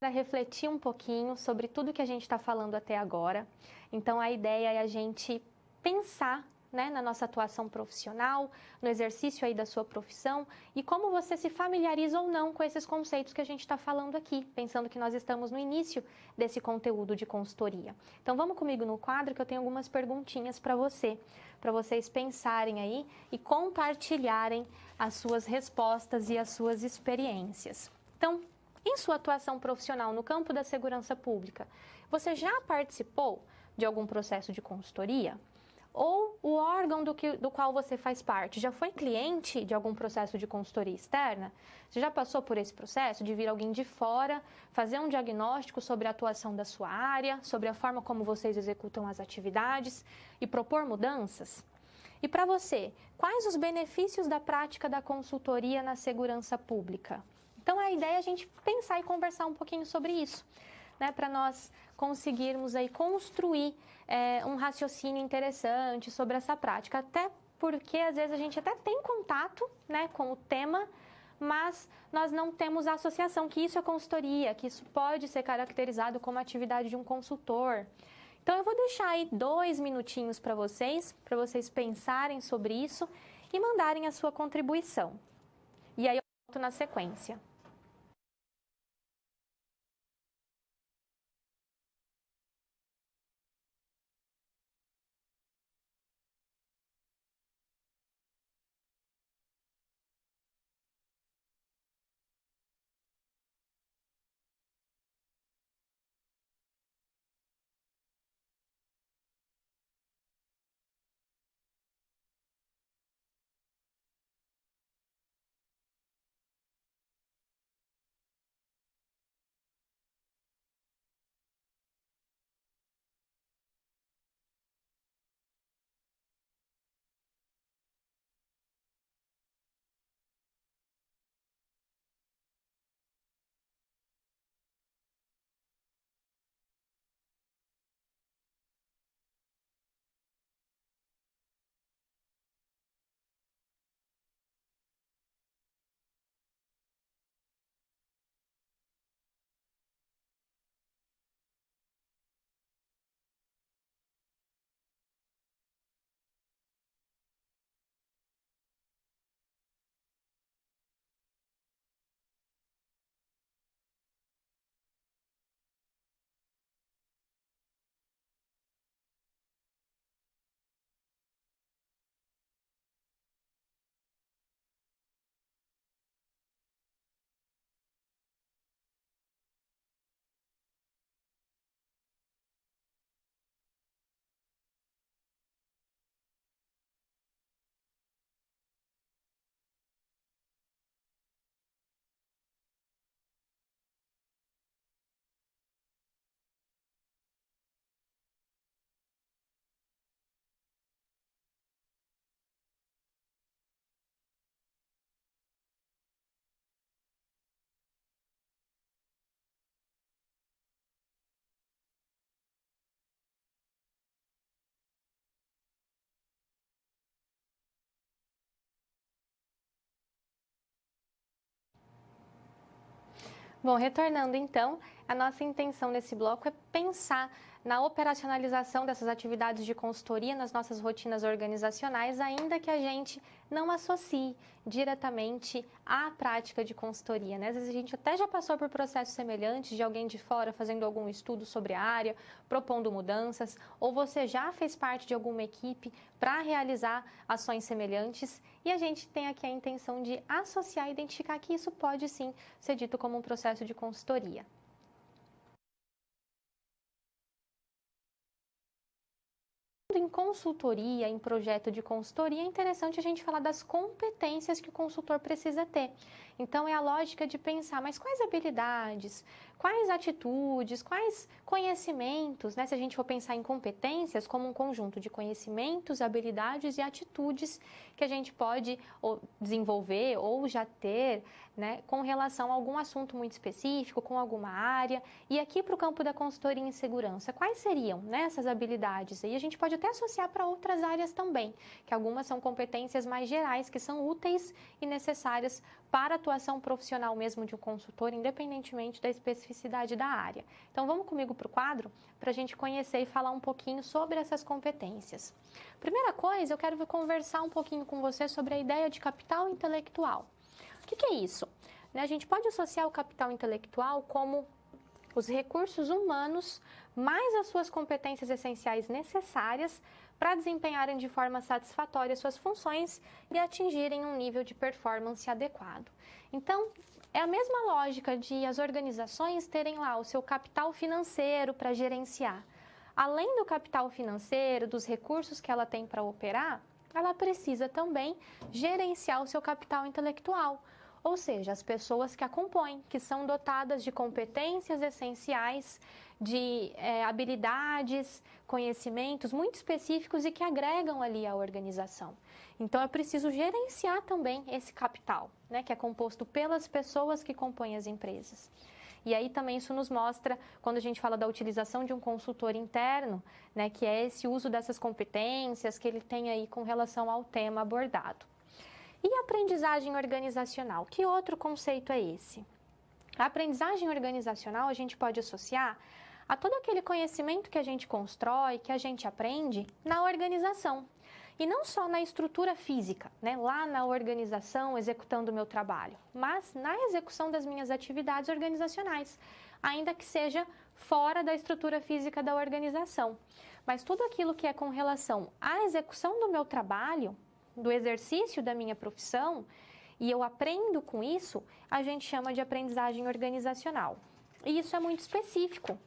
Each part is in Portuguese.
para refletir um pouquinho sobre tudo que a gente está falando até agora. Então, a ideia é a gente pensar, né, na nossa atuação profissional, no exercício aí da sua profissão e como você se familiariza ou não com esses conceitos que a gente está falando aqui, pensando que nós estamos no início desse conteúdo de consultoria. Então, vamos comigo no quadro que eu tenho algumas perguntinhas para vocês pensarem aí e compartilharem as suas respostas e as suas experiências. Então, em sua atuação profissional no campo da segurança pública, você já participou de algum processo de consultoria? Ou o órgão do qual você faz parte já foi cliente de algum processo de consultoria externa? Você já passou por esse processo de vir alguém de fora, fazer um diagnóstico sobre a atuação da sua área, sobre a forma como vocês executam as atividades e propor mudanças? E para você, quais os benefícios da prática da consultoria na segurança pública? Então, a ideia é a gente pensar e conversar um pouquinho sobre isso, né, para nós conseguirmos aí construir um raciocínio interessante sobre essa prática, até porque às vezes a gente até tem contato, né, com o tema, mas nós não temos a associação que isso é consultoria, que isso pode ser caracterizado como atividade de um consultor. Então eu vou deixar aí 2 minutinhos para vocês pensarem sobre isso e mandarem a sua contribuição. E aí eu volto na sequência. Bom, retornando então, a nossa intenção nesse bloco é pensar na operacionalização dessas atividades de consultoria nas nossas rotinas organizacionais, ainda que a gente não associe diretamente à prática de consultoria, né? Às vezes a gente até já passou por processos semelhantes de alguém de fora fazendo algum estudo sobre a área, propondo mudanças, ou você já fez parte de alguma equipe para realizar ações semelhantes, e a gente tem aqui a intenção de associar e identificar que isso pode sim ser dito como um processo de consultoria. Em consultoria, em projeto de consultoria, é interessante a gente falar das competências que o consultor precisa ter. Então, é a lógica de pensar, mas quais habilidades, quais atitudes, quais conhecimentos, né? Se a gente for pensar em competências como um conjunto de conhecimentos, habilidades e atitudes que a gente pode desenvolver ou já ter, né, com relação a algum assunto muito específico, com alguma área. E aqui para o campo da consultoria em segurança, quais seriam, né, essas habilidades? E a gente pode até associar para outras áreas também, que algumas são competências mais gerais, que são úteis e necessárias para a atuação profissional mesmo de um consultor, independentemente da especificidade da área. Então, vamos comigo para o quadro para a gente conhecer e falar um pouquinho sobre essas competências. Primeira coisa, eu quero conversar um pouquinho com você sobre a ideia de capital intelectual. O que é isso? A gente pode associar o capital intelectual como os recursos humanos mais as suas competências essenciais necessárias para desempenharem de forma satisfatória suas funções e atingirem um nível de performance adequado. Então, é a mesma lógica de as organizações terem lá o seu capital financeiro para gerenciar. Além do capital financeiro, dos recursos que ela tem para operar, ela precisa também gerenciar o seu capital intelectual. Ou seja, as pessoas que a compõem, que são dotadas de competências essenciais, de habilidades, conhecimentos muito específicos e que agregam ali a organização. Então, é preciso gerenciar também esse capital, né, que é composto pelas pessoas que compõem as empresas. E aí também isso nos mostra, quando a gente fala da utilização de um consultor interno, né, que é esse uso dessas competências que ele tem aí com relação ao tema abordado. E a aprendizagem organizacional? Que outro conceito é esse? A aprendizagem organizacional a gente pode associar a todo aquele conhecimento que a gente constrói, que a gente aprende na organização. E não só na estrutura física, né, lá na organização, executando o meu trabalho, mas na execução das minhas atividades organizacionais, ainda que seja fora da estrutura física da organização. Mas tudo aquilo que é com relação à execução do meu trabalho, do exercício da minha profissão, e eu aprendo com isso, a gente chama de aprendizagem organizacional. E isso é muito específico.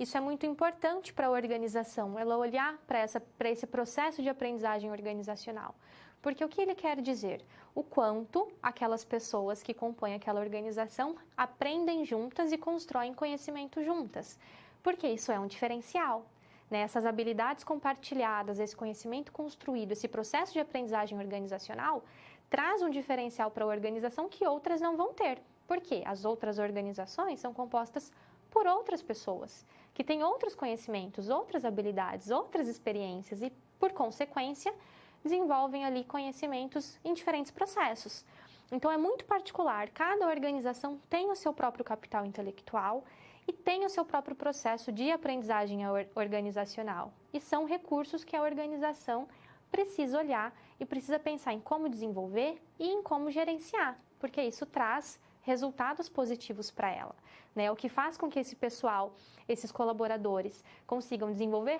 Isso é muito importante para a organização, ela olhar para esse processo de aprendizagem organizacional. Porque o que ele quer dizer? O quanto aquelas pessoas que compõem aquela organização aprendem juntas e constroem conhecimento juntas. Porque isso é um diferencial. Essas habilidades compartilhadas, esse conhecimento construído, esse processo de aprendizagem organizacional traz um diferencial para a organização que outras não vão ter. Porque as outras organizações são compostas por outras pessoas, que têm outros conhecimentos, outras habilidades, outras experiências e, por consequência, desenvolvem ali conhecimentos em diferentes processos. Então, é muito particular, cada organização tem o seu próprio capital intelectual e tem o seu próprio processo de aprendizagem organizacional. E são recursos que a organização precisa olhar e precisa pensar em como desenvolver e em como gerenciar, porque isso traz resultados positivos para ela. O que faz com que esse pessoal, esses colaboradores, consigam desenvolver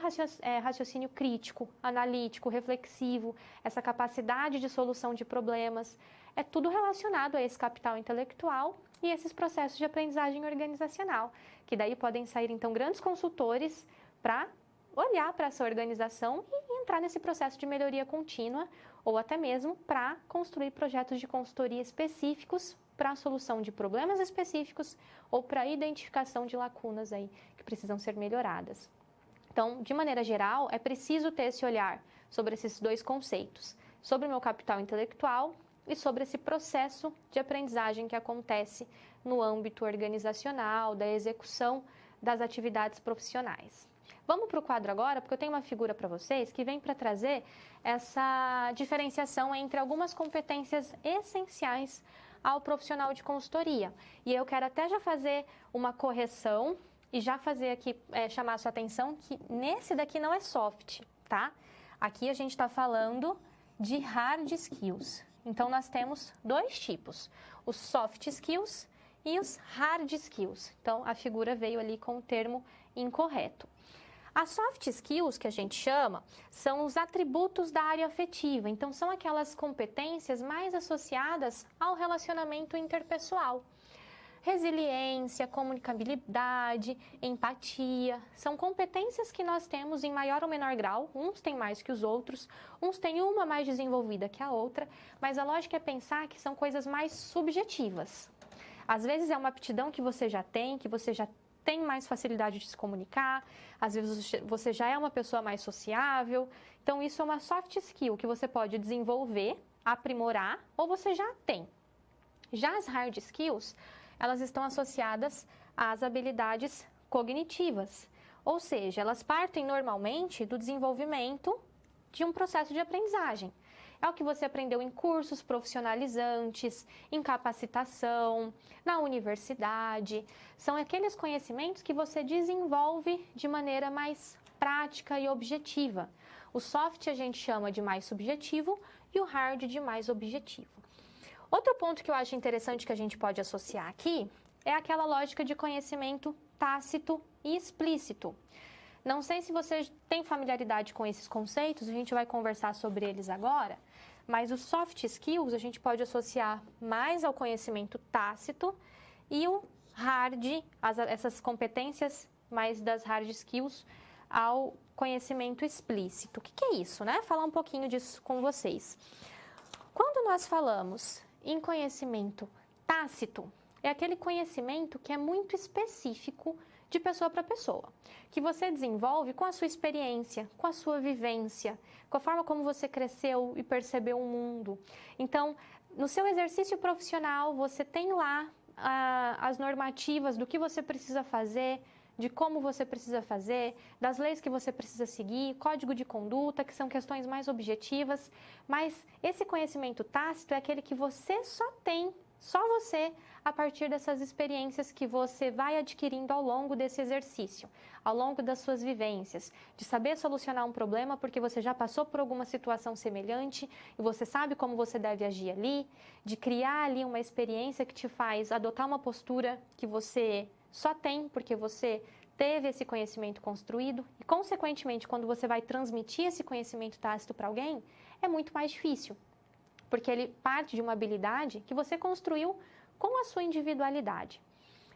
raciocínio crítico, analítico, reflexivo, essa capacidade de solução de problemas, é tudo relacionado a esse capital intelectual e esses processos de aprendizagem organizacional, que daí podem sair, então, grandes consultores para olhar para essa organização e entrar nesse processo de melhoria contínua, ou até mesmo para construir projetos de consultoria específicos para a solução de problemas específicos ou para a identificação de lacunas aí que precisam ser melhoradas. Então, de maneira geral, é preciso ter esse olhar sobre esses dois conceitos, sobre o meu capital intelectual e sobre esse processo de aprendizagem que acontece no âmbito organizacional, da execução das atividades profissionais. Vamos para o quadro agora, porque eu tenho uma figura para vocês que vem para trazer essa diferenciação entre algumas competências essenciais ao profissional de consultoria. E eu quero até já fazer uma correção e já fazer aqui, chamar a sua atenção que nesse daqui não é soft, tá? Aqui a gente está falando de hard skills. Então, nós temos dois tipos, os soft skills e os hard skills. Então, a figura veio ali com o termo incorreto. As soft skills, que a gente chama, são os atributos da área afetiva. Então, são aquelas competências mais associadas ao relacionamento interpessoal. Resiliência, comunicabilidade, empatia, são competências que nós temos em maior ou menor grau, uns têm mais que os outros, uns têm uma mais desenvolvida que a outra, mas a lógica é pensar que são coisas mais subjetivas. Às vezes é uma aptidão que você já tem mais facilidade de se comunicar, às vezes você já é uma pessoa mais sociável, então isso é uma soft skill que você pode desenvolver, aprimorar ou você já tem. Já as hard skills, elas estão associadas às habilidades cognitivas, ou seja, elas partem normalmente do desenvolvimento de um processo de aprendizagem. É o que você aprendeu em cursos profissionalizantes, em capacitação, na universidade. São aqueles conhecimentos que você desenvolve de maneira mais prática e objetiva. O soft a gente chama de mais subjetivo e o hard de mais objetivo. Outro ponto que eu acho interessante que a gente pode associar aqui é aquela lógica de conhecimento tácito e explícito. Não sei se você tem familiaridade com esses conceitos, a gente vai conversar sobre eles agora, mas os soft skills a gente pode associar mais ao conhecimento tácito e o hard, essas competências mais das hard skills, ao conhecimento explícito. O que é isso, né? Falar um pouquinho disso com vocês. Quando nós falamos em conhecimento tácito, é aquele conhecimento que é muito específico de pessoa para pessoa, que você desenvolve com a sua experiência, com a sua vivência, com a forma como você cresceu e percebeu o mundo. Então, no seu exercício profissional, você tem lá as normativas do que você precisa fazer, de como você precisa fazer, das leis que você precisa seguir, código de conduta, que são questões mais objetivas, mas esse conhecimento tácito é aquele que você só tem, só você, a partir dessas experiências que você vai adquirindo ao longo desse exercício, ao longo das suas vivências, de saber solucionar um problema porque você já passou por alguma situação semelhante e você sabe como você deve agir ali, de criar ali uma experiência que te faz adotar uma postura que você só tem porque você teve esse conhecimento construído e, consequentemente, quando você vai transmitir esse conhecimento tácito para alguém, é muito mais difícil, porque ele parte de uma habilidade que você construiu com a sua individualidade.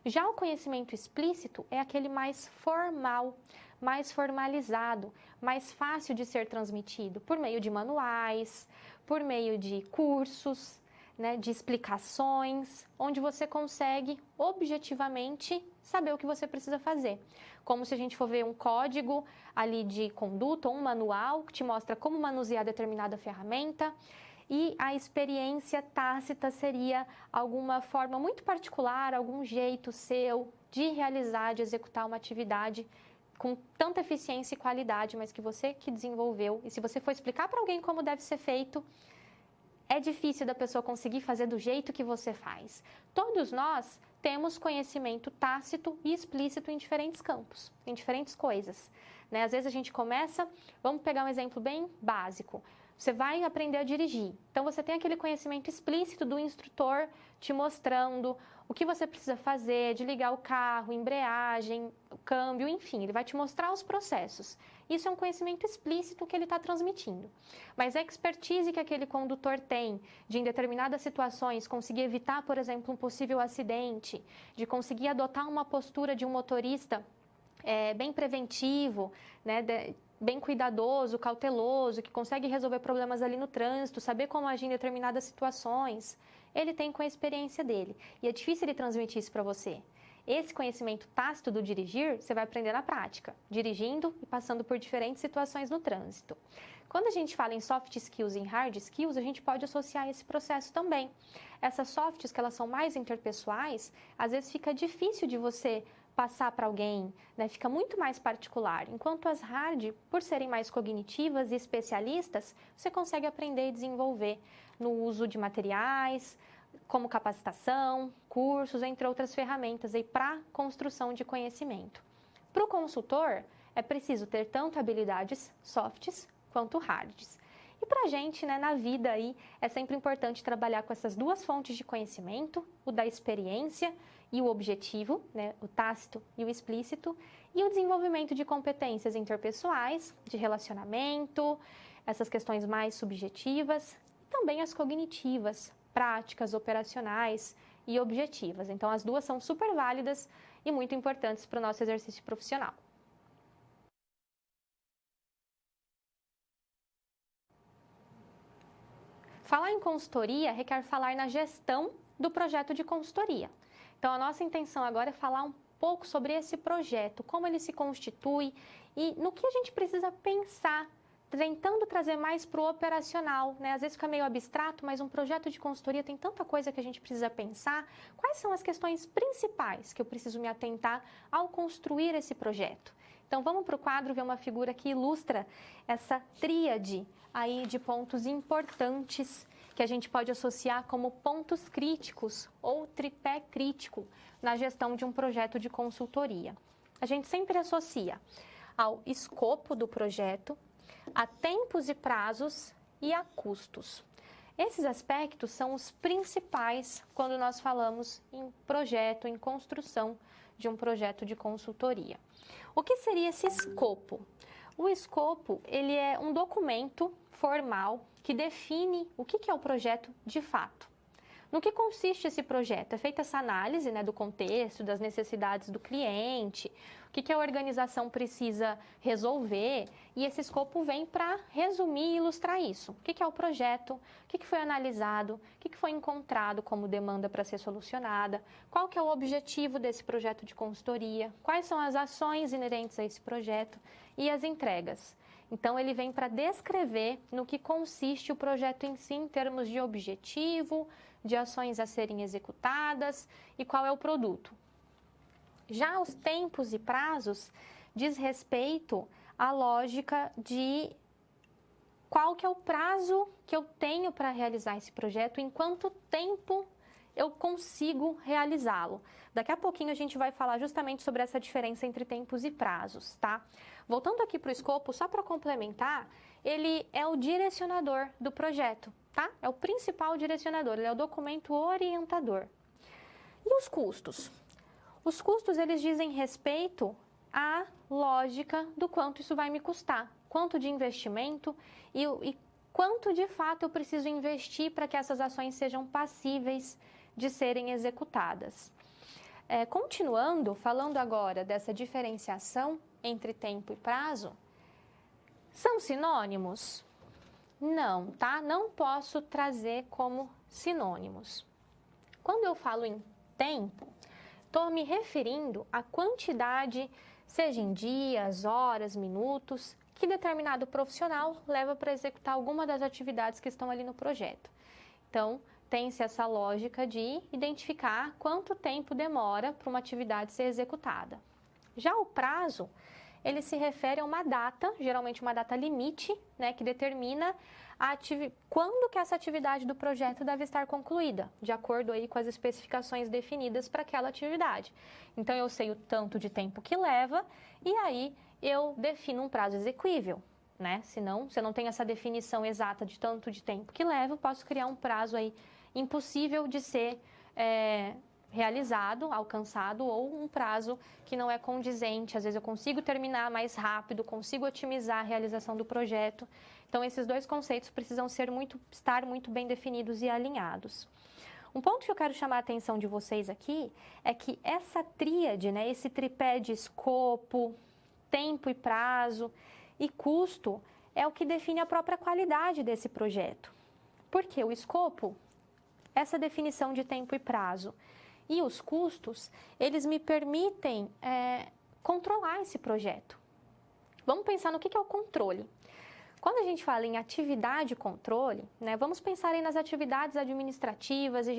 Já o conhecimento explícito é aquele mais formal, mais formalizado, mais fácil de ser transmitido por meio de manuais, por meio de cursos, né, de explicações, onde você consegue objetivamente saber o que você precisa fazer. Como se a gente for ver um código ali de conduta ou um manual que te mostra como manusear determinada ferramenta. E a experiência tácita seria alguma forma muito particular, algum jeito seu de realizar, de executar uma atividade com tanta eficiência e qualidade, mas que você que desenvolveu. E se você for explicar para alguém como deve ser feito, é difícil da pessoa conseguir fazer do jeito que você faz. Todos nós temos conhecimento tácito e explícito em diferentes campos, em diferentes coisas, né? Às vezes a gente começa, vamos pegar um exemplo bem básico. Você vai aprender a dirigir. Então, você tem aquele conhecimento explícito do instrutor te mostrando o que você precisa fazer, de ligar o carro, embreagem, o câmbio, enfim, ele vai te mostrar os processos. Isso é um conhecimento explícito que ele está transmitindo. Mas a expertise que aquele condutor tem de, em determinadas situações, conseguir evitar, por exemplo, um possível acidente, de conseguir adotar uma postura de um motorista bem preventivo, né, bem cuidadoso, cauteloso, que consegue resolver problemas ali no trânsito, saber como agir em determinadas situações, ele tem com a experiência dele. E é difícil ele transmitir isso para você. Esse conhecimento tácito do dirigir, você vai aprender na prática, dirigindo e passando por diferentes situações no trânsito. Quando a gente fala em soft skills e em hard skills, a gente pode associar esse processo também. Essas softs, que elas são mais interpessoais, às vezes fica difícil de você passar para alguém, né? Fica muito mais particular. Enquanto as hard, por serem mais cognitivas e especialistas, você consegue aprender e desenvolver no uso de materiais, como capacitação, cursos, entre outras ferramentas para construção de conhecimento. Para o consultor, é preciso ter tanto habilidades softs quanto hards. E para a gente, né, na vida aí, é sempre importante trabalhar com essas duas fontes de conhecimento, o da experiência e o objetivo, né, o tácito e o explícito, e o desenvolvimento de competências interpessoais, de relacionamento, essas questões mais subjetivas, e também as cognitivas, práticas, operacionais e objetivas. Então, as duas são super válidas e muito importantes para o nosso exercício profissional. Falar em consultoria requer falar na gestão do projeto de consultoria. Então, a nossa intenção agora é falar um pouco sobre esse projeto, como ele se constitui e no que a gente precisa pensar, tentando trazer mais para o operacional, né? Às vezes fica meio abstrato, mas um projeto de consultoria tem tanta coisa que a gente precisa pensar. Quais são as questões principais que eu preciso me atentar ao construir esse projeto? Então, vamos para o quadro ver uma figura que ilustra essa tríade aí de pontos importantes que a gente pode associar como pontos críticos ou tripé crítico na gestão de um projeto de consultoria. A gente sempre associa ao escopo do projeto, a tempos e prazos e a custos. Esses aspectos são os principais quando nós falamos em projeto, em construção de um projeto de consultoria. O que seria esse escopo? O escopo, ele é um documento formal que define o que é o projeto de fato. No que consiste esse projeto? É feita essa análise, né, do contexto, das necessidades do cliente, o que a organização precisa resolver, e esse escopo vem para resumir e ilustrar isso. O que é o projeto, o que foi analisado, o que foi encontrado como demanda para ser solucionada, qual que é o objetivo desse projeto de consultoria, quais são as ações inerentes a esse projeto e as entregas. Então, ele vem para descrever no que consiste o projeto em si, em termos de objetivo, de ações a serem executadas e qual é o produto. Já os tempos e prazos diz respeito à lógica de qual que é o prazo que eu tenho para realizar esse projeto, em quanto tempo eu consigo realizá-lo. Daqui a pouquinho a gente vai falar justamente sobre essa diferença entre tempos e prazos, tá? Voltando aqui para o escopo, só para complementar, ele é o direcionador do projeto, tá? É o principal direcionador, ele é o documento orientador. E os custos? Os custos, eles dizem respeito à lógica do quanto isso vai me custar, quanto de investimento e quanto de fato eu preciso investir para que essas ações sejam passíveis de serem executadas. Continuando, falando agora dessa diferenciação entre tempo e prazo, são sinônimos? Não, tá? Não posso trazer como sinônimos. Quando eu falo em tempo, estou me referindo à quantidade, seja em dias, horas, minutos, que determinado profissional leva para executar alguma das atividades que estão ali no projeto. Então, tem-se essa lógica de identificar quanto tempo demora para uma atividade ser executada. Já o prazo, ele se refere a uma data, geralmente uma data limite, né, que determina quando que essa atividade do projeto deve estar concluída, de acordo aí com as especificações definidas para aquela atividade. Então, eu sei o tanto de tempo que leva e aí eu defino um prazo exequível, né? Senão, se eu não tenho essa definição exata de tanto de tempo que leva, eu posso criar um prazo aí impossível de ser realizado, alcançado, ou um prazo que não é condizente. Às vezes eu consigo terminar mais rápido, consigo otimizar a realização do projeto. Então, esses dois conceitos precisam estar muito bem definidos e alinhados. Um ponto que eu quero chamar a atenção de vocês aqui é que essa tríade, né, esse tripé de escopo, tempo e prazo e custo, é o que define a própria qualidade desse projeto. Porque o escopo, essa definição de tempo e prazo, e os custos, eles me permitem controlar esse projeto. Vamos pensar no que é o controle. Quando a gente fala em atividade e controle, né, vamos pensar aí nas atividades administrativas e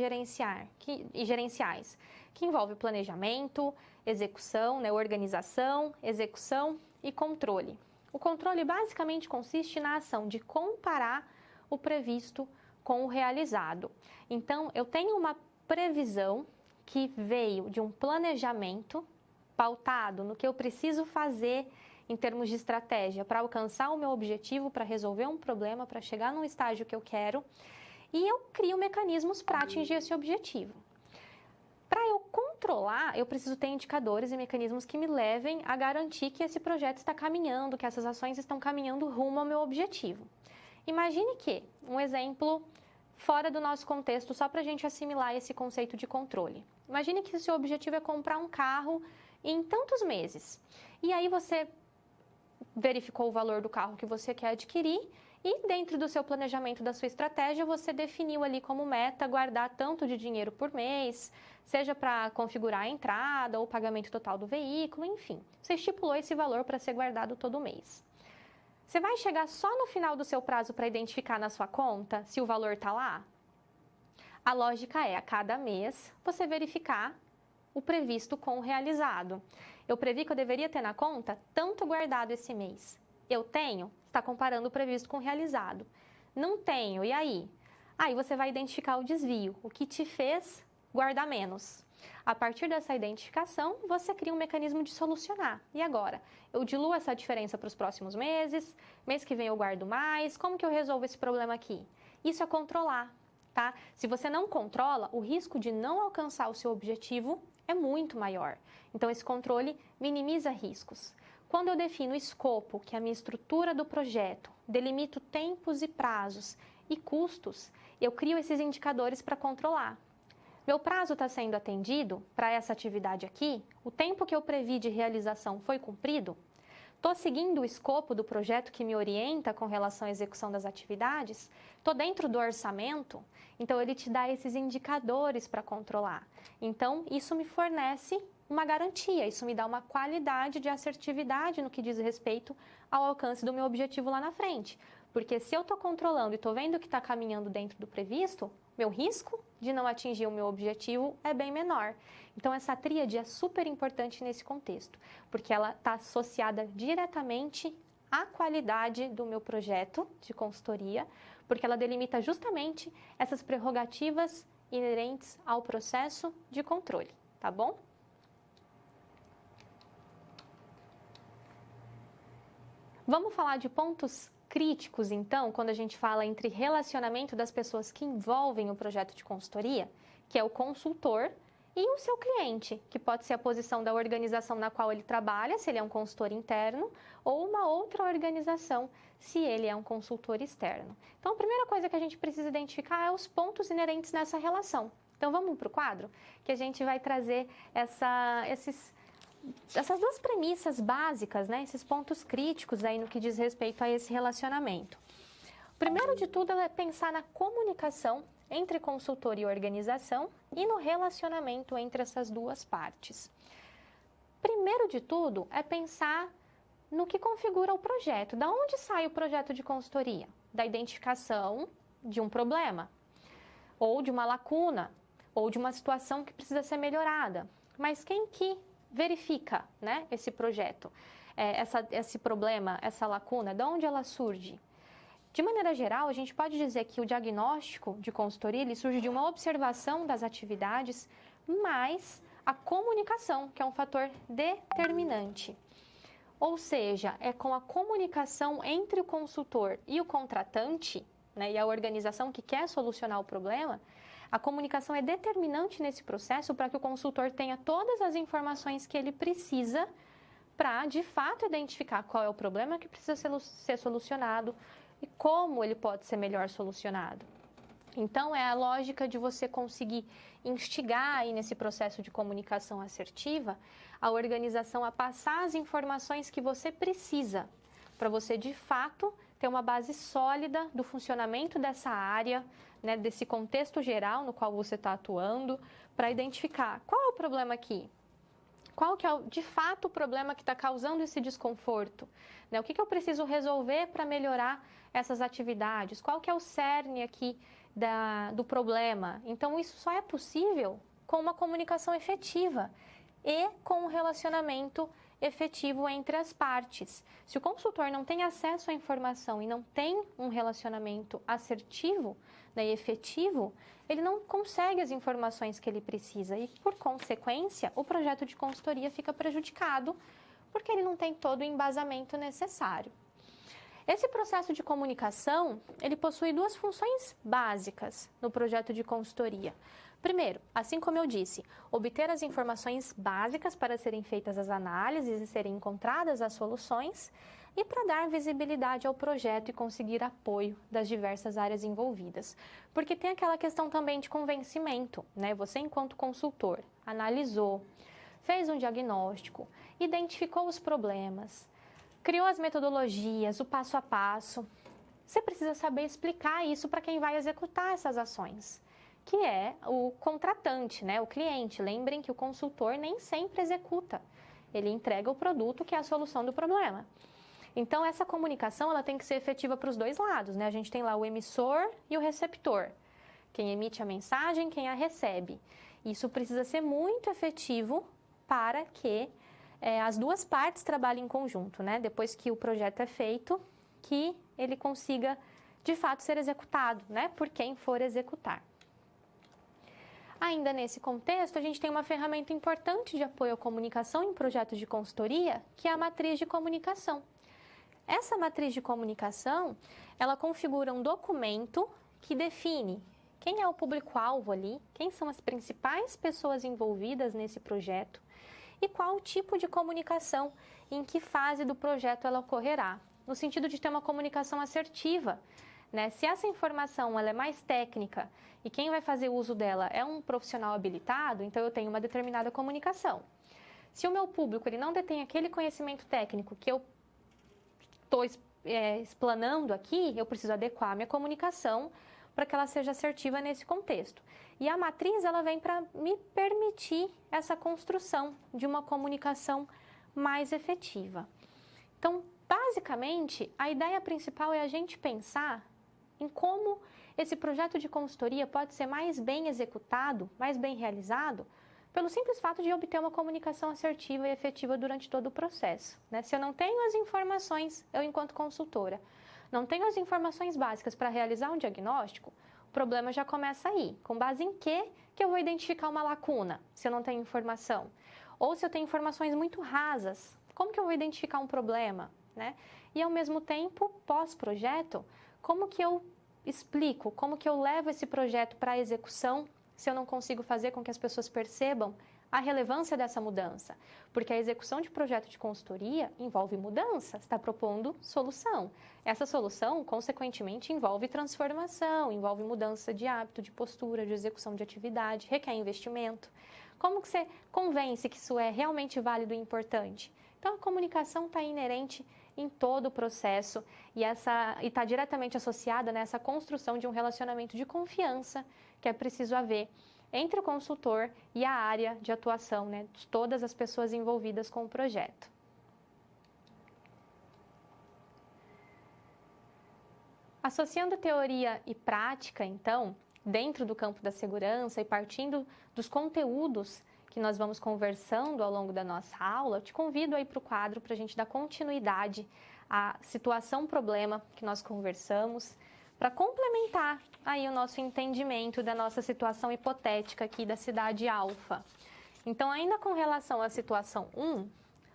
gerenciais, que envolve planejamento, execução, né, organização, execução e controle. O controle basicamente consiste na ação de comparar o previsto com o realizado. Então, eu tenho uma previsão que veio de um planejamento pautado no que eu preciso fazer em termos de estratégia para alcançar o meu objetivo, para resolver um problema, para chegar num estágio que eu quero, e eu crio mecanismos para atingir esse objetivo. Para eu controlar, eu preciso ter indicadores e mecanismos que me levem a garantir que esse projeto está caminhando, que essas ações estão caminhando rumo ao meu objetivo. Imagine que, um exemplo fora do nosso contexto, só para a gente assimilar esse conceito de controle. Imagine que o seu objetivo é comprar um carro em tantos meses. E aí você verificou o valor do carro que você quer adquirir e dentro do seu planejamento, da sua estratégia, você definiu ali como meta guardar tanto de dinheiro por mês, seja para configurar a entrada ou o pagamento total do veículo, enfim. Você estipulou esse valor para ser guardado todo mês. Você vai chegar só no final do seu prazo para identificar na sua conta se o valor está lá? A lógica é, a cada mês, você verificar o previsto com o realizado. Eu previ que eu deveria ter na conta tanto guardado esse mês. Eu tenho? Está comparando o previsto com o realizado. Não tenho, e aí? Aí você vai identificar o desvio, o que te fez guardar menos. A partir dessa identificação, você cria um mecanismo de solucionar. E agora? Eu diluo essa diferença para os próximos meses, mês que vem eu guardo mais, como que eu resolvo esse problema aqui? Isso é controlar, tá? Se você não controla, o risco de não alcançar o seu objetivo é muito maior. Então, esse controle minimiza riscos. Quando eu defino o escopo, que é a minha estrutura do projeto, delimito tempos e prazos e custos, eu crio esses indicadores para controlar. Meu prazo está sendo atendido para essa atividade aqui? O tempo que eu previ de realização foi cumprido? Estou seguindo o escopo do projeto que me orienta com relação à execução das atividades? Estou dentro do orçamento? Então, ele te dá esses indicadores para controlar. Então, isso me fornece uma garantia, isso me dá uma qualidade de assertividade no que diz respeito ao alcance do meu objetivo lá na frente. Porque se eu estou controlando e estou vendo que está caminhando dentro do previsto, meu risco de não atingir o meu objetivo é bem menor. Então, essa tríade é super importante nesse contexto, porque ela está associada diretamente à qualidade do meu projeto de consultoria, porque ela delimita justamente essas prerrogativas inerentes ao processo de controle, tá bom? Vamos falar de pontos críticos, então, quando a gente fala entre relacionamento das pessoas que envolvem o projeto de consultoria, que é o consultor, e o seu cliente, que pode ser a posição da organização na qual ele trabalha, se ele é um consultor interno, ou uma outra organização, se ele é um consultor externo. Então, a primeira coisa que a gente precisa identificar é os pontos inerentes nessa relação. Então, vamos para o quadro, que a gente vai trazer essas duas premissas básicas, né? Esses pontos críticos aí no que diz respeito a esse relacionamento. O primeiro de tudo é pensar na comunicação entre consultor e organização e no relacionamento entre essas duas partes. Primeiro de tudo é pensar no que configura o projeto. Da onde sai o projeto de consultoria? Da identificação de um problema, ou de uma lacuna, ou de uma situação que precisa ser melhorada. Mas quem que verifica, né, esse projeto, esse problema, essa lacuna, de onde ela surge? De maneira geral, a gente pode dizer que o diagnóstico de consultoria ele surge de uma observação das atividades, mais a comunicação, que é um fator determinante. Ou seja, é com a comunicação entre o consultor e o contratante, né, e a organização que quer solucionar o problema, a comunicação é determinante nesse processo para que o consultor tenha todas as informações que ele precisa para, de fato, identificar qual é o problema que precisa ser solucionado e como ele pode ser melhor solucionado. Então, é a lógica de você conseguir instigar aí nesse processo de comunicação assertiva a organização a passar as informações que você precisa para você, de fato, ter uma base sólida do funcionamento dessa área, né, desse contexto geral no qual você está atuando, para identificar qual é o problema aqui, qual que é, de fato, o problema que está causando esse desconforto, né? O que eu preciso resolver para melhorar essas atividades, qual que é o cerne aqui do problema. Então, isso só é possível com uma comunicação efetiva e com um relacionamento efetivo entre as partes. Se o consultor não tem acesso à informação e não tem um relacionamento assertivo, né, e efetivo, ele não consegue as informações que ele precisa e, por consequência, o projeto de consultoria fica prejudicado porque ele não tem todo o embasamento necessário. Esse processo de comunicação, ele possui duas funções básicas no projeto de consultoria. Primeiro, assim como eu disse, obter as informações básicas para serem feitas as análises e serem encontradas as soluções e para dar visibilidade ao projeto e conseguir apoio das diversas áreas envolvidas. Porque tem aquela questão também de convencimento, né? Você, enquanto consultor, analisou, fez um diagnóstico, identificou os problemas, criou as metodologias, o passo a passo. Você precisa saber explicar isso para quem vai executar essas ações, que é o contratante, né? O cliente. Lembrem que o consultor nem sempre executa. Ele entrega o produto que é a solução do problema. Então, essa comunicação ela tem que ser efetiva para os dois lados, né? A gente tem lá o emissor e o receptor. Quem emite a mensagem, quem a recebe. Isso precisa ser muito efetivo para que as duas partes trabalhem em conjunto, né? Depois que o projeto é feito, que ele consiga, de fato, ser executado, né? Por quem for executar. Ainda nesse contexto, a gente tem uma ferramenta importante de apoio à comunicação em projetos de consultoria, que é a matriz de comunicação. Essa matriz de comunicação, ela configura um documento que define quem é o público-alvo ali, quem são as principais pessoas envolvidas nesse projeto e qual o tipo de comunicação, em que fase do projeto ela ocorrerá, no sentido de ter uma comunicação assertiva, né? Se essa informação ela é mais técnica e quem vai fazer uso dela é um profissional habilitado, então eu tenho uma determinada comunicação. Se o meu público ele não detém aquele conhecimento técnico que eu estou explanando aqui, eu preciso adequar a minha comunicação para que ela seja assertiva nesse contexto. E a matriz ela vem para me permitir essa construção de uma comunicação mais efetiva. Então, basicamente, a ideia principal é a gente pensar em como esse projeto de consultoria pode ser mais bem executado, mais bem realizado, pelo simples fato de obter uma comunicação assertiva e efetiva durante todo o processo, né? Se eu não tenho as informações, eu enquanto consultora, não tenho as informações básicas para realizar um diagnóstico, o problema já começa aí. Com base em que eu vou identificar uma lacuna, se eu não tenho informação? Ou se eu tenho informações muito rasas, como que eu vou identificar um problema, né? E ao mesmo tempo, pós-projeto, como que eu explico, como que eu levo esse projeto para a execução, se eu não consigo fazer com que as pessoas percebam a relevância dessa mudança? Porque a execução de projeto de consultoria envolve mudança, está propondo solução. Essa solução, consequentemente, envolve transformação, envolve mudança de hábito, de postura, de execução de atividade, requer investimento. Como que você convence que isso é realmente válido e importante? Então, a comunicação está inerente em todo o processo e está diretamente associada nessa construção de um relacionamento de confiança que é preciso haver entre o consultor e a área de atuação, né, de todas as pessoas envolvidas com o projeto. Associando teoria e prática, então, dentro do campo da segurança e partindo dos conteúdos que nós vamos conversando ao longo da nossa aula, eu te convido aí para o quadro para a gente dar continuidade à situação-problema que nós conversamos, para complementar aí o nosso entendimento da nossa situação hipotética aqui da cidade alfa. Então, ainda com relação à situação 1,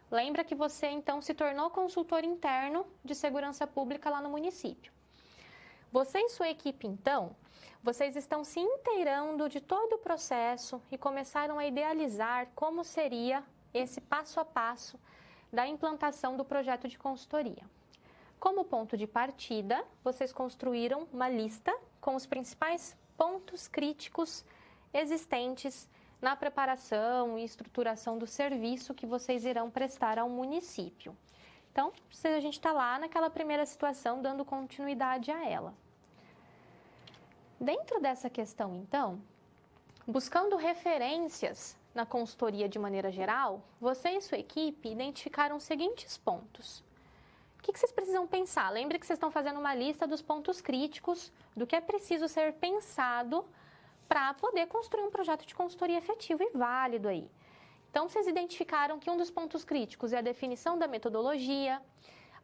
lembra que você então se tornou consultor interno de segurança pública lá no município. Você e sua equipe, então, vocês estão se inteirando de todo o processo e começaram a idealizar como seria esse passo a passo da implantação do projeto de consultoria. Como ponto de partida, vocês construíram uma lista com os principais pontos críticos existentes na preparação e estruturação do serviço que vocês irão prestar ao município. Então, a gente está lá naquela primeira situação, dando continuidade a ela. Dentro dessa questão, então, buscando referências na consultoria de maneira geral, você e sua equipe identificaram os seguintes pontos. O que vocês precisam pensar? Lembre que vocês estão fazendo uma lista dos pontos críticos, do que é preciso ser pensado para poder construir um projeto de consultoria efetivo e válido aí. Então, vocês identificaram que um dos pontos críticos é a definição da metodologia,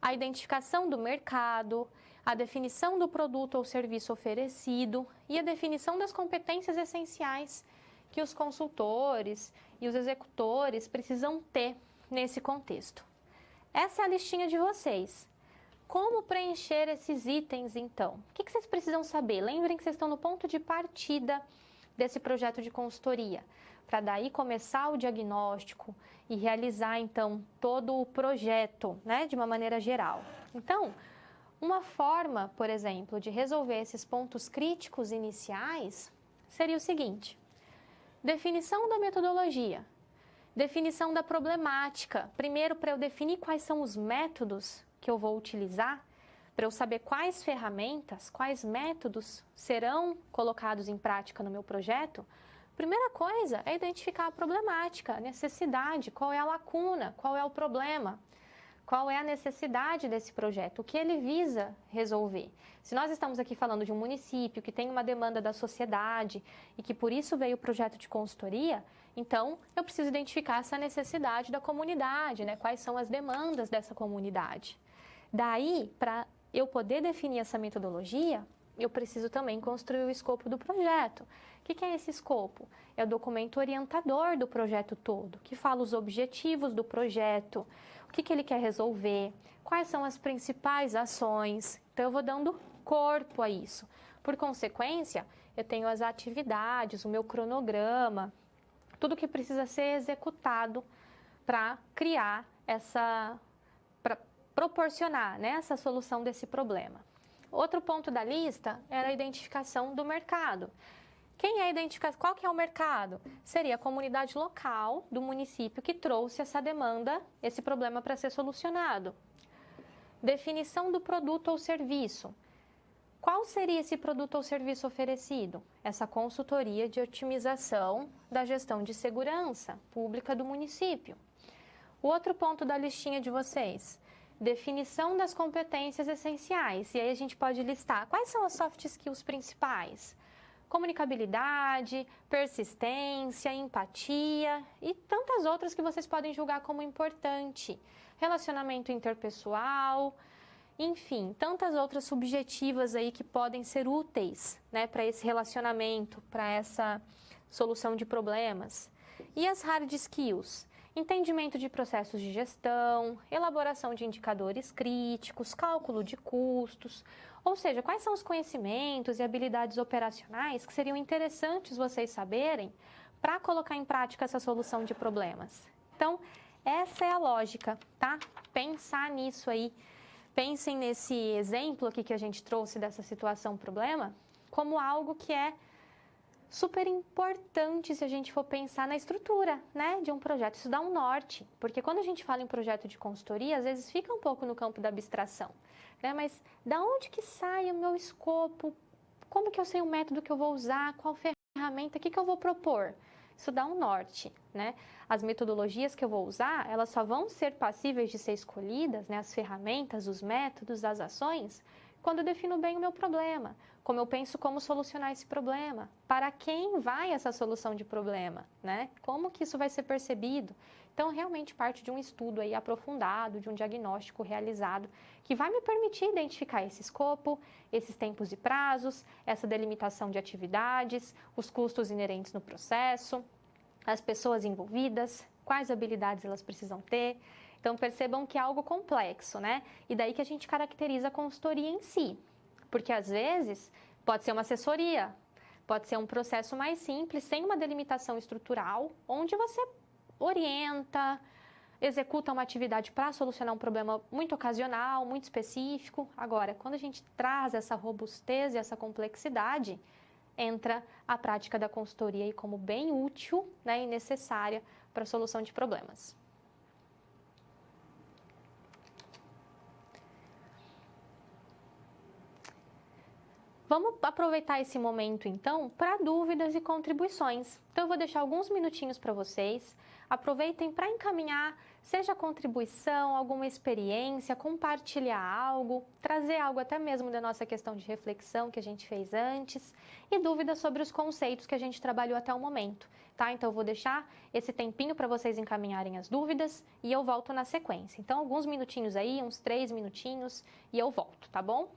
a identificação do mercado, a definição do produto ou serviço oferecido e a definição das competências essenciais que os consultores e os executores precisam ter nesse contexto. Essa é a listinha de vocês. Como preencher esses itens, então? O que vocês precisam saber? Lembrem que vocês estão no ponto de partida desse projeto de consultoria, para daí começar o diagnóstico e realizar, então, todo o projeto, né, de uma maneira geral. Então, uma forma, por exemplo, de resolver esses pontos críticos iniciais seria o seguinte: definição da metodologia, definição da problemática. Primeiro, para eu definir quais são os métodos que eu vou utilizar, para eu saber quais ferramentas, quais métodos serão colocados em prática no meu projeto, primeira coisa é identificar a problemática, a necessidade, qual é a lacuna, qual é o problema. qual é a necessidade desse projeto, o que ele visa resolver. Se nós estamos aqui falando de um município que tem uma demanda da sociedade e que por isso veio o projeto de consultoria, então eu preciso identificar essa necessidade da comunidade, né? Quais são as demandas dessa comunidade. Daí, para eu poder definir essa metodologia, eu preciso também construir o escopo do projeto. O que é esse escopo? É o documento orientador do projeto todo, que fala os objetivos do projeto, o que ele quer resolver, quais são as principais ações. Então, eu vou dando corpo a isso. Por consequência, eu tenho as atividades, o meu cronograma, tudo que precisa ser executado para criar para proporcionar, né, essa solução desse problema. Outro ponto da lista era a identificação do mercado. Quem é identificado? Qual que é o mercado? Seria a comunidade local do município que trouxe essa demanda, esse problema para ser solucionado. Definição do produto ou serviço. Qual seria esse produto ou serviço oferecido? Essa consultoria de otimização da gestão de segurança pública do município. O outro ponto da listinha de vocês, definição das competências essenciais. E aí a gente pode listar quais são as soft skills principais. Comunicabilidade, persistência, empatia e tantas outras que vocês podem julgar como importante. Relacionamento interpessoal, enfim, tantas outras subjetivas aí que podem ser úteis, né, para esse relacionamento, para essa solução de problemas. E as hard skills? Entendimento de processos de gestão, elaboração de indicadores críticos, cálculo de custos, ou seja, quais são os conhecimentos e habilidades operacionais que seriam interessantes vocês saberem para colocar em prática essa solução de problemas. Então, essa é a lógica, tá? Pensar nisso aí, pensem nesse exemplo aqui que a gente trouxe dessa situação-problema como algo que é super importante se a gente for pensar na estrutura, né, de um projeto. Isso dá um norte, porque quando a gente fala em projeto de consultoria, às vezes fica um pouco no campo da abstração, né, mas da onde que sai o meu escopo? Como que eu sei o método que eu vou usar? Qual ferramenta? O que eu vou propor? Isso dá um norte, né? As metodologias que eu vou usar, elas só vão ser passíveis de ser escolhidas, né, as ferramentas, os métodos, as ações, quando eu defino bem o meu problema, como eu penso como solucionar esse problema, para quem vai essa solução de problema, né? Como que isso vai ser percebido? Então, realmente parte de um estudo aí aprofundado, de um diagnóstico realizado, que vai me permitir identificar esse escopo, esses tempos e prazos, essa delimitação de atividades, os custos inerentes no processo, as pessoas envolvidas, quais habilidades elas precisam ter. Então, percebam que é algo complexo, né? E daí que a gente caracteriza a consultoria em si. Porque, às vezes, pode ser uma assessoria, pode ser um processo mais simples, sem uma delimitação estrutural, onde você orienta, executa uma atividade para solucionar um problema muito ocasional, muito específico. Agora, quando a gente traz essa robustez e essa complexidade, entra a prática da consultoria aí como bem útil, né, e necessária para a solução de problemas. Vamos aproveitar esse momento, então, para dúvidas e contribuições. Então, eu vou deixar alguns minutinhos para vocês. Aproveitem para encaminhar, seja contribuição, alguma experiência, compartilhar algo, trazer algo até mesmo da nossa questão de reflexão que a gente fez antes e dúvidas sobre os conceitos que a gente trabalhou até o momento, tá? Então, eu vou deixar esse tempinho para vocês encaminharem as dúvidas e eu volto na sequência. Então, alguns minutinhos aí, uns 3 minutinhos e eu volto, tá bom?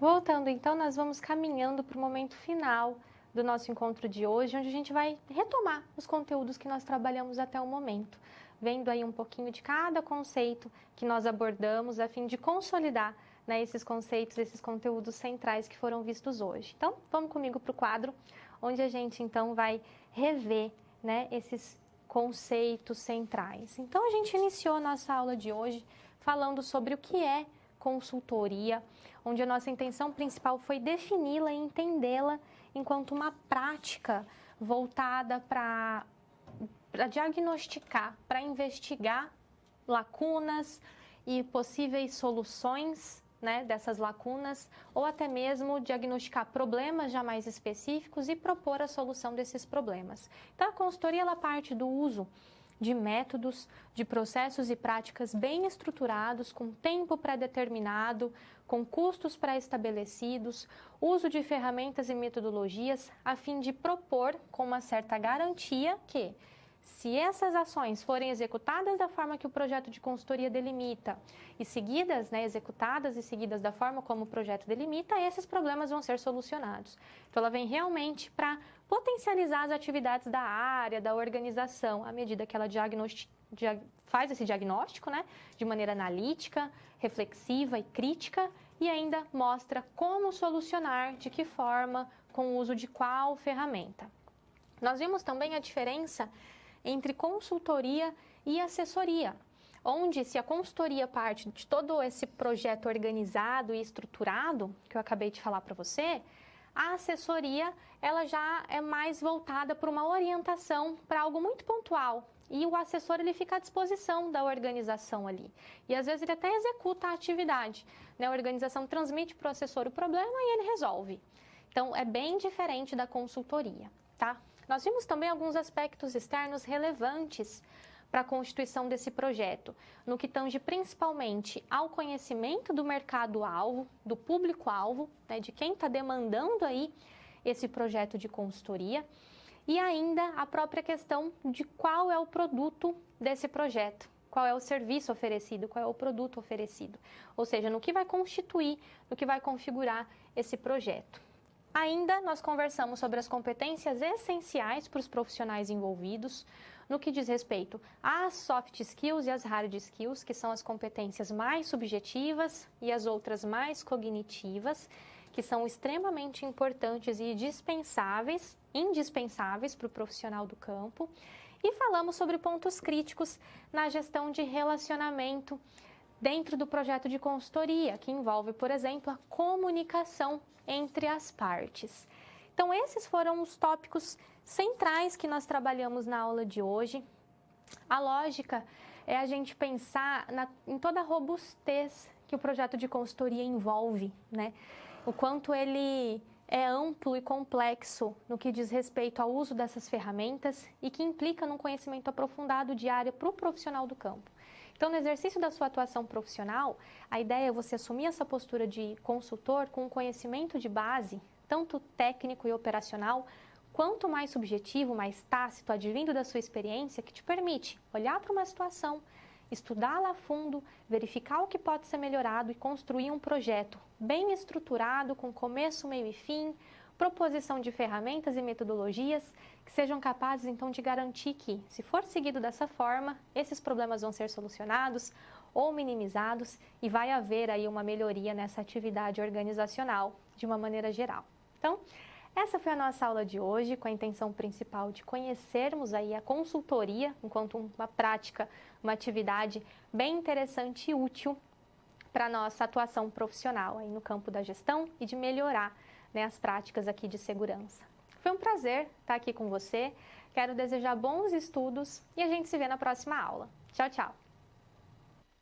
Voltando, então, nós vamos caminhando para o momento final do nosso encontro de hoje, onde a gente vai retomar os conteúdos que nós trabalhamos até o momento, vendo aí um pouquinho de cada conceito que nós abordamos, a fim de consolidar, né, esses conceitos, esses conteúdos centrais que foram vistos hoje. Então, vamos comigo para o quadro, onde a gente, então, vai rever, né, esses conceitos centrais. Então, a gente iniciou a nossa aula de hoje falando sobre o que é consultoria, onde a nossa intenção principal foi defini-la e entendê-la enquanto uma prática voltada para diagnosticar, para investigar lacunas e possíveis soluções, né, dessas lacunas, ou até mesmo diagnosticar problemas já mais específicos e propor a solução desses problemas. Então, a consultoria ela parte do uso de métodos, de processos e práticas bem estruturados, com tempo pré-determinado, com custos pré-estabelecidos, uso de ferramentas e metodologias, a fim de propor com uma certa garantia que, se essas ações forem executadas da forma que o projeto de consultoria delimita e seguidas, né, executadas e seguidas da forma como o projeto delimita, esses problemas vão ser solucionados. Então, ela vem realmente para potencializar as atividades da área, da organização, à medida que ela faz esse diagnóstico, né, de maneira analítica, reflexiva e crítica, e ainda mostra como solucionar, de que forma, com o uso de qual ferramenta. Nós vimos também a diferença entre consultoria e assessoria, onde se a consultoria parte de todo esse projeto organizado e estruturado, que eu acabei de falar para você, a assessoria ela já é mais voltada para uma orientação, para algo muito pontual. E o assessor ele fica à disposição da organização ali. E às vezes ele até executa a atividade, né? A organização transmite para o assessor o problema e ele resolve. Então, é bem diferente da consultoria, tá? Nós vimos também alguns aspectos externos relevantes para a constituição desse projeto, no que tange principalmente ao conhecimento do mercado-alvo, do público-alvo, né, de quem está demandando aí esse projeto de consultoria, e ainda a própria questão de qual é o produto desse projeto, qual é o serviço oferecido, qual é o produto oferecido, ou seja, no que vai constituir, no que vai configurar esse projeto. Ainda nós conversamos sobre as competências essenciais para os profissionais envolvidos, no que diz respeito às soft skills e às hard skills, que são as competências mais subjetivas e as outras mais cognitivas, que são extremamente importantes e indispensáveis para o profissional do campo. E falamos sobre pontos críticos na gestão de relacionamento dentro do projeto de consultoria, que envolve, por exemplo, a comunicação entre as partes. Então, esses foram os tópicos centrais que nós trabalhamos na aula de hoje. A lógica é a gente pensar em toda a robustez que o projeto de consultoria envolve, né? O quanto ele é amplo e complexo no que diz respeito ao uso dessas ferramentas e que implica num conhecimento aprofundado de área para o profissional do campo. Então, no exercício da sua atuação profissional, a ideia é você assumir essa postura de consultor com um conhecimento de base, tanto técnico e operacional, quanto mais subjetivo, mais tácito, advindo da sua experiência, que te permite olhar para uma situação, estudá-la a fundo, verificar o que pode ser melhorado e construir um projeto bem estruturado, com começo, meio e fim, proposição de ferramentas e metodologias que sejam capazes, então, de garantir que, se for seguido dessa forma, esses problemas vão ser solucionados ou minimizados e vai haver aí uma melhoria nessa atividade organizacional de uma maneira geral. Então, essa foi a nossa aula de hoje, com a intenção principal de conhecermos aí a consultoria enquanto uma prática, uma atividade bem interessante e útil para a nossa atuação profissional aí no campo da gestão e de melhorar, né, as práticas aqui de segurança. Foi um prazer estar aqui com você, quero desejar bons estudos e a gente se vê na próxima aula. Tchau, tchau!